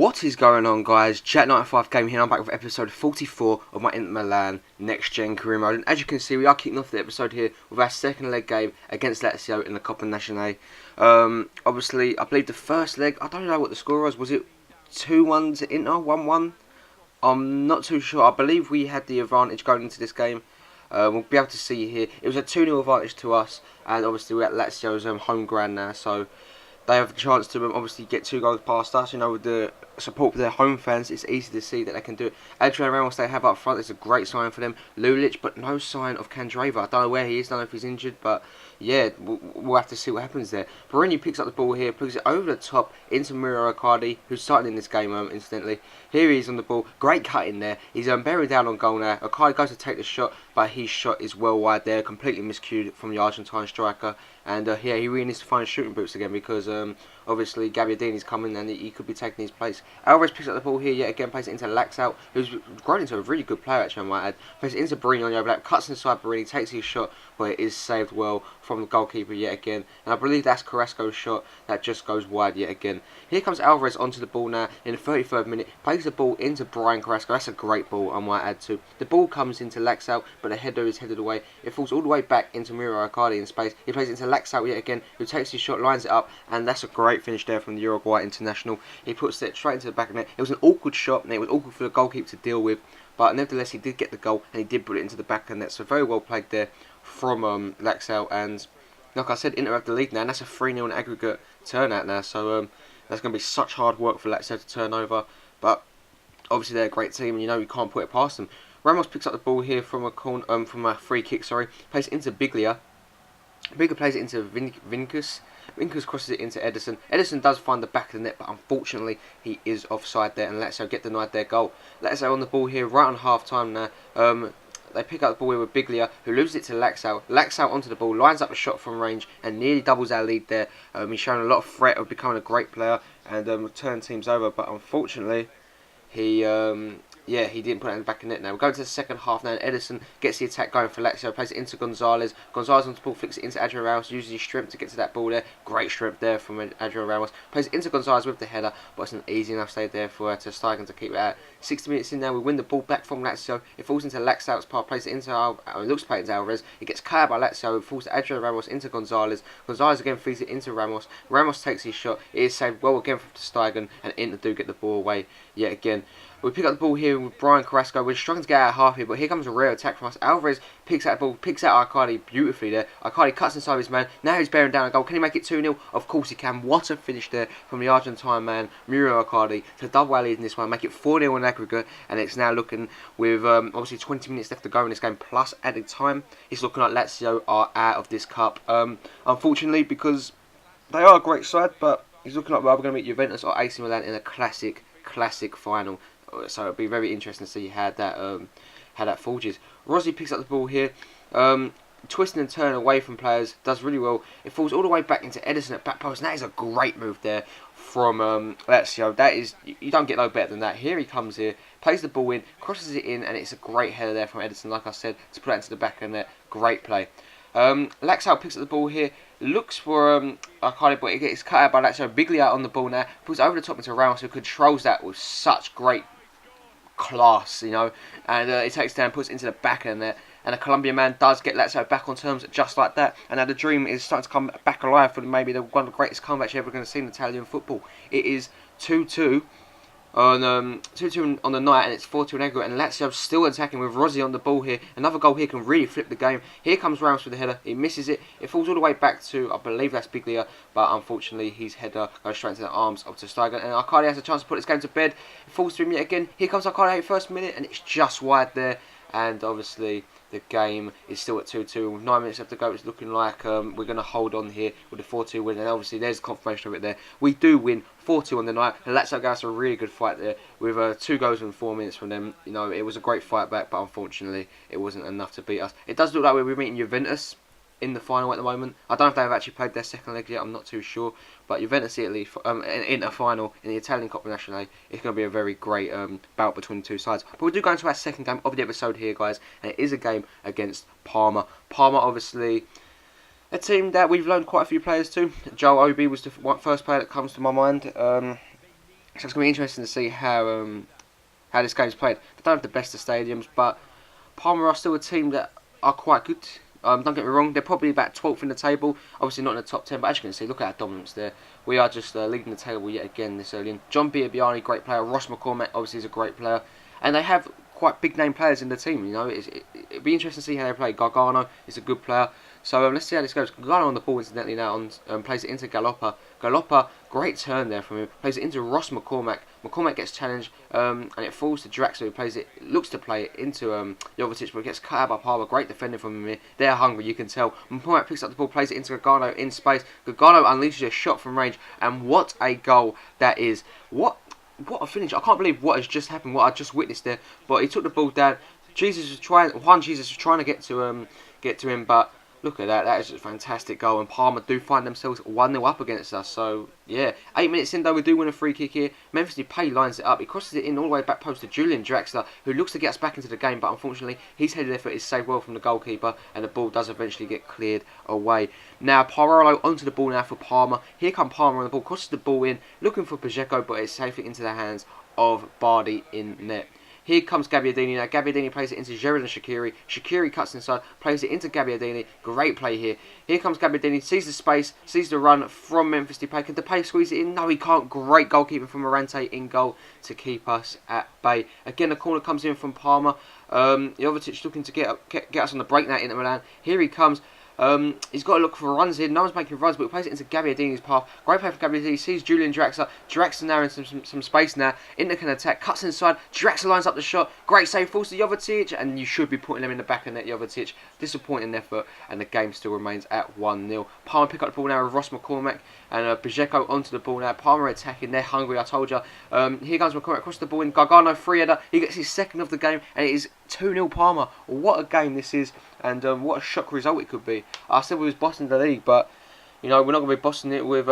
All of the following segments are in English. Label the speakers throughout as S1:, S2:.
S1: What is going on, guys? Chat95 Game here. I'm back with episode 44 of my Inter Milan Next Gen career mode. And as you can see, we are kicking off the episode here with our second leg game against Lazio in the Coppa Nazionale. Obviously, I believe the first leg, I don't know what the score was. Was it 2-1 to Inter, 1-1? I'm not too sure. I believe we had the advantage going into this game. We'll be able to see here. It was a 2-0 advantage to us, and obviously we're at Lazio's home ground now, so they have the chance to obviously get 2 goals past us. You know, with the support of their home fans, it's easy to see that they can do it. Adrian Ramos they have up front is a great sign for them. Lulic, but no sign of Candreva. I don't know where he is, I don't know if he's injured, but yeah, we'll have to see what happens there. Barini picks up the ball here, puts it over the top into Miro Icardi, who's starting in this game incidentally. Here he is on the ball, great cut in there. He's bearing down on goal now. Icardi goes to take the shot, but his shot is well wide there, completely miscued from the Argentine striker. And yeah, he really needs to find his shooting boots again because obviously Gabbiadini's coming and he could be taking his place. Alvarez picks up the ball here yet again, plays it into Laxalt, who's grown into a really good player actually, I might add. Plays it into Barini on the overlap, cuts inside Barini, takes his shot, but it is saved well from the goalkeeper yet again. And I believe that's Carrasco's shot that just goes wide yet again. Here comes Alvarez onto the ball now in the 33rd minute, plays the ball into Brian Carrasco. That's a great ball, I might add too. The ball comes into Laxalt, but the header is headed away. It falls all the way back into Miro Icardi in space. He plays it into Laxalt yet again, who takes his shot, lines it up, and that's a great finish there from the Uruguay international. He puts it straight into the back of the net. It was an awkward shot, and it was awkward for the goalkeeper to deal with, but nevertheless he did get the goal, and he did put it into the back of the net. So very well played there from Laxalt, and like I said, Inter have the lead now, and that's a 3-0 in aggregate turnout now. So that's going to be such hard work for Lazio to turn over, but obviously they're a great team, and you know you can't put it past them. Ramos picks up the ball here from a corner, from a free kick. Plays it into Biglia. Biglia plays it into Vincus. Vincus crosses it into Ederson. Ederson does find the back of the net, but unfortunately he is offside there, and Lazio get denied their goal. Lazio on the ball here right on half time now. They pick up the ball here with Biglia, who loses it to Laxalt. Laxalt onto the ball, lines up a shot from range, and nearly doubles our lead there. He's shown a lot of threat of becoming a great player and turn teams over, but unfortunately he he didn't put it in the back of the net now. We're going to the second half now, and Ederson gets the attack going for Lazio, plays it into Gonzalez. Gonzalez on the ball, flicks it into Adrian Ramos, uses his strength to get to that ball there. Great strength there from Adrian Ramos. Plays it into Gonzalez with the header, but it's an easy enough save there for Ter Stegen to keep it out. 60 minutes in now, we win the ball back from Lazio. It falls into Laxalt's path, plays it into it looks played into Alvarez. It gets cut out by Lazio, it falls to Adrian Ramos into Gonzalez. Gonzalez again feeds it into Ramos. Ramos takes his shot. It is saved well again from Ter Stegen, and Inter do get the ball away yet again. We pick up the ball here with Brian Carrasco. We're struggling to get out of half here, but here comes a rare attack from us. Alvarez picks out the ball, picks out Icardi beautifully there. Icardi cuts inside his man. Now he's bearing down a goal. Can he make it 2-0? Of course he can. What a finish there from the Argentine man, Miro Icardi, to double our lead in this one, make it 4-0 in aggregate, and it's now looking with obviously 20 minutes left to go in this game plus added time. It's looking like Lazio are out of this cup. Unfortunately, because they are a great side, but it's looking like we're either going to meet Juventus or AC Milan in a classic final. So it'll be very interesting to see how that forges. Rossi picks up the ball here, twisting and turning away from players, does really well. It falls all the way back into Ederson at back post, and that is a great move there from Lazio. That is, you don't get no better than that. Here he comes here, plays the ball in, crosses it in, and it's a great header there from Ederson, like I said, to put that into the back of the net. Great play. Laxalt picks up the ball here, looks for Icardi, but it gets cut out by Lazio. Biglia on the ball now, puts it over the top into Ramos, who controls that with such great class, you know, and it takes down, puts it into the back of the net, and a Colombian man does get Lazio back on terms just like that, and now the dream is starting to come back alive for maybe one of the greatest comebacks you're ever going to see in Italian football. It is 2-2 on 2-2 on the night, and it's 4-2 in aggregate, and Lazio still attacking with Rossi on the ball here. Another goal here can really flip the game. Here comes Ramos with the header. He misses it. It falls all the way back to, I believe that's Biglia, but unfortunately his header goes straight into the arms of Ter Stegen, and Icardi has a chance to put this game to bed. It falls to him yet again. Here comes Icardi, first minute, and it's just wide there, and obviously the game is still at 2-2. With 9 minutes left to go, it's looking like we're going to hold on here with a 4-2 win, and obviously there's confirmation of it there. We do win 4-2 on the night, and Lazio gave us a really good fight there with 2 goals in 4 minutes from them. You know, it was a great fight back, but unfortunately it wasn't enough to beat us. It does look like we're meeting Juventus in the final at the moment. I don't know if they've actually played their second leg yet, I'm not too sure, but Juventus Italy in a final in the Italian Coppa Nazionale, it's going to be a very great bout between the two sides. But we do go into our second game of the episode here, guys, and it is a game against Parma. Parma, obviously a team that we've loaned quite a few players to. Joel Obi was the first player that comes to my mind. So it's going to be interesting to see how this game's played. They don't have the best of stadiums, but Parma are still a team that are quite good. Don't get me wrong, they're probably about 12th in the table. Obviously not in the top 10, but as you can see, look at our dominance there. We are just leading the table yet again this early in. John Biabiani, great player. Ross McCormack, obviously, is a great player. And they have quite big name players in the team, you know. It'd be interesting to see how they play. Gargano is a good player. So let's see how this goes. Gargano on the ball, incidentally, now plays it into Galoppa. Galoppa, great turn there from him. Plays it into Ross McCormack. McCormack gets challenged, and it falls to Draxler, who plays it, looks to play it into Jovetic, but it gets cut out by Palmer. Great defending from him here. They're hungry, you can tell. McCormack picks up the ball, plays it into Gargano in space. Gargano unleashes a shot from range, and what a goal that is. What a finish. I can't believe what has just happened, what I just witnessed there. But he took the ball down. Jesus was trying to get to him, but look at that. That is a fantastic goal. And Parma do find themselves 1-0 up against us. So, yeah. 8 minutes in, though, we do win a free kick here. Memphis Depay lines it up. He crosses it in all the way back post to Julian Draxler, who looks to get us back into the game. But unfortunately, his headed effort is saved well from the goalkeeper. And the ball does eventually get cleared away. Now, Parolo onto the ball now for Parma. Here comes Parma on the ball. Crosses the ball in. Looking for Pacheco, but it's safely into the hands of Bardi in net. Here comes Gabbiadini now. Gabbiadini plays it into Gerard and Shaqiri. Shaqiri cuts inside, plays it into Gabbiadini. Great play here. Here comes Gabbiadini, sees the space, sees the run from Memphis Depay. Can Depay squeeze it in? No, he can't. Great goalkeeping from Morante in goal to keep us at bay. Again, the corner comes in from Parma. Jovetic looking to get us on the break now into Milan. Here he comes. He's got to look for runs here. No one's making runs, but he plays it into Gabbiadini's path. Great play for Gabbiadini. Sees Julian Draxler. Draxler now in some space now. Inter can attack. Cuts inside. Draxler lines up the shot. Great save. Falls to Jovetic. And you should be putting them in the back of net, Jovetic. Disappointing effort. And the game still remains at 1-0. Palmer pick up the ball now with Ross McCormack. And Pacheco onto the ball now. Palmer attacking. They're hungry, I told you. Here comes McCormack across the ball in. Gargano free header. He gets his second of the game. And it is 2-0 Palmer. What a game this is. And what a shock result it could be. I said we was bossing the league, but you know we're not going to be bossing it with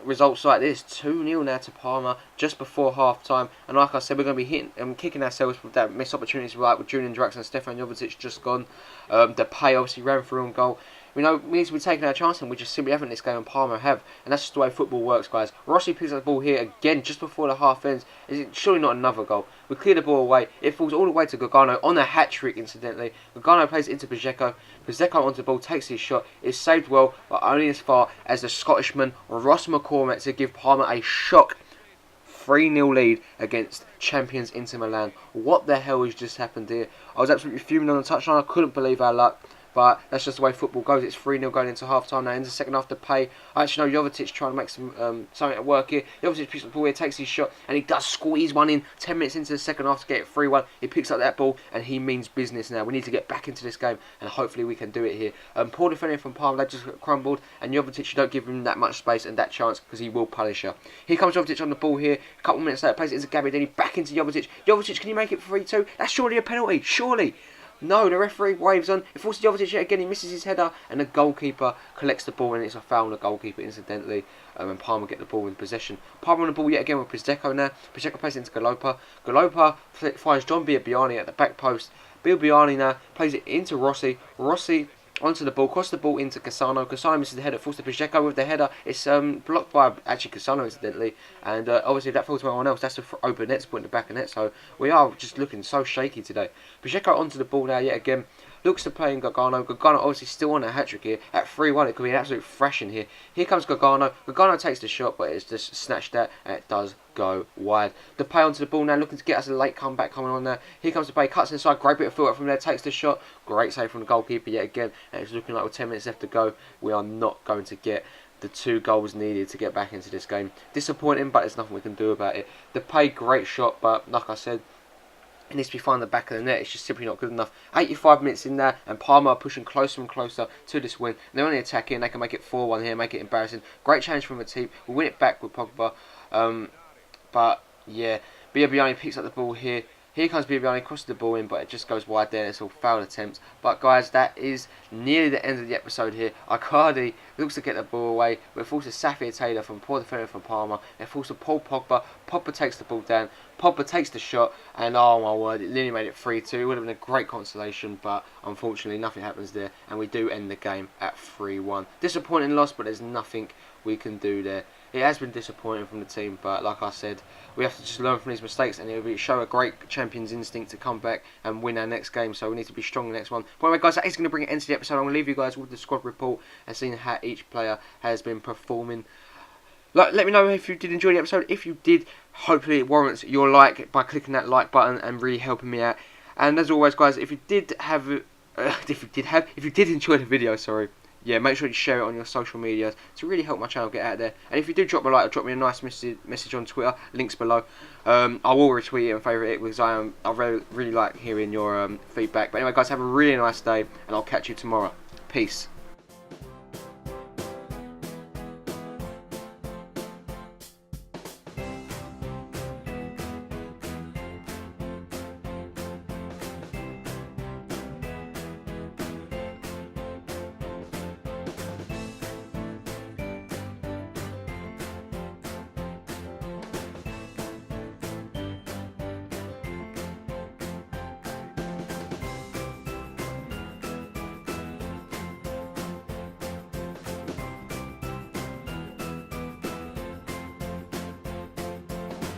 S1: results like this. 2-0 now to Parma just before half time, and like I said, we're going to be hitting kicking ourselves with that missed opportunities like with Julian Draxler and Stefan Jovetic just gone. Depay obviously ran through on goal. You know, we need to be taking our chance, and we just simply haven't in this game, and Parma have. And that's just the way football works, guys. Rossi picks up the ball here again, just before the half ends. Is it surely not another goal? We clear the ball away. It falls all the way to Gargano on a hat-trick, incidentally. Gargano plays it into Pacheco. Pacheco onto the ball, takes his shot. It's saved well, but only as far as the Scottishman, Ross McCormack, to give Parma a shock 3-0 lead against champions Inter Milan. What the hell has just happened here? I was absolutely fuming on the touchline. I couldn't believe our luck. But that's just the way football goes. It's 3-0 going into half time now. In the second half to pay. I actually know Jovetic trying to make something at work here. Jovetic picks up the ball here, takes his shot, and he does squeeze one in 10 minutes into the second half to get it 3-1. He picks up that ball, and he means business now. We need to get back into this game, and hopefully we can do it here. Poor defending from Parma, they just got crumbled, and Jovetic, you don't give him that much space and that chance, because he will punish you. Here comes Jovetic on the ball here. A couple minutes later, plays it into Gabbiadini, back into Jovetic. Jovetic, can you make it 3-2? That's surely a penalty, surely. No, the referee waves on. It forces Jovetic yet again. He misses his header, and the goalkeeper collects the ball, and it's a foul on the goalkeeper, incidentally. And Parma get the ball in possession. Parma on the ball yet again with Pacheco now. Pacheco plays it into Galoppa. Galoppa finds John Biabiani at the back post. Biabiani now plays it into Rossi. Rossi onto the ball, cross the ball into Cassano. Cassano misses the header, falls to Pacheco with the header. It's blocked by actually Cassano, incidentally, and obviously if that falls to anyone else, that's an open net to put in the back of net. So we are just looking so shaky today. Pacheco onto the ball now yet again. Looks to play in Gargano. Gargano obviously still on a hat-trick here. At 3-1, it could be an absolute thrashing here. Here comes Gargano. Gargano takes the shot, but it's just snatched at, and it does go wide. Depay onto the ball now, looking to get us a late comeback coming on there. Here comes Depay, cuts inside, great bit of footwork from there, takes the shot. Great save from the goalkeeper yet again. And it's looking like with 10 minutes left to go, we are not going to get the 2 goals needed to get back into this game. Disappointing, but there's nothing we can do about it. Depay, great shot, but like I said, it needs to be finding the back of the net. It's just simply not good enough. 85 minutes in there, and Parma are pushing closer and closer to this win. They're only attacking. They can make it 4-1 here, make it embarrassing. Great challenge from the team. We'll win it back with Pogba. But yeah, Biabiani picks up the ball here. Here comes Biabiani, crosses the ball in, but it just goes wide there. It's all foul attempts. But guys, that is nearly the end of the episode here. Icardi looks to get the ball away, but it falls to Safir Taylor from poor defender from Parma. It falls to Paul Pogba. Pogba takes the ball down. Pogba takes the shot, and oh my word, it nearly made it 3-2. It would have been a great consolation, but unfortunately nothing happens there, and we do end the game at 3-1. Disappointing loss, but there's nothing we can do there. it has been disappointing from the team, but like I said, we have to just learn from these mistakes, and it will show a great champion's instinct to come back and win our next game. So we need to be strong in the next one. But anyway, guys, that is going to bring it into the episode. I'm going to leave you guys with the squad report and seeing how each player has been performing. Let me know if you did enjoy the episode. If you did, hopefully it warrants your like by clicking that like button and really helping me out. And as always, guys, if you did enjoy the video, sorry, yeah, make sure you share it on your social media to really help my channel get out there. And if you do drop me a like or drop me a nice message on Twitter, links below. I will retweet it and favourite it because I really like hearing your feedback. But anyway, guys, have a really nice day, and I'll catch you tomorrow. Peace.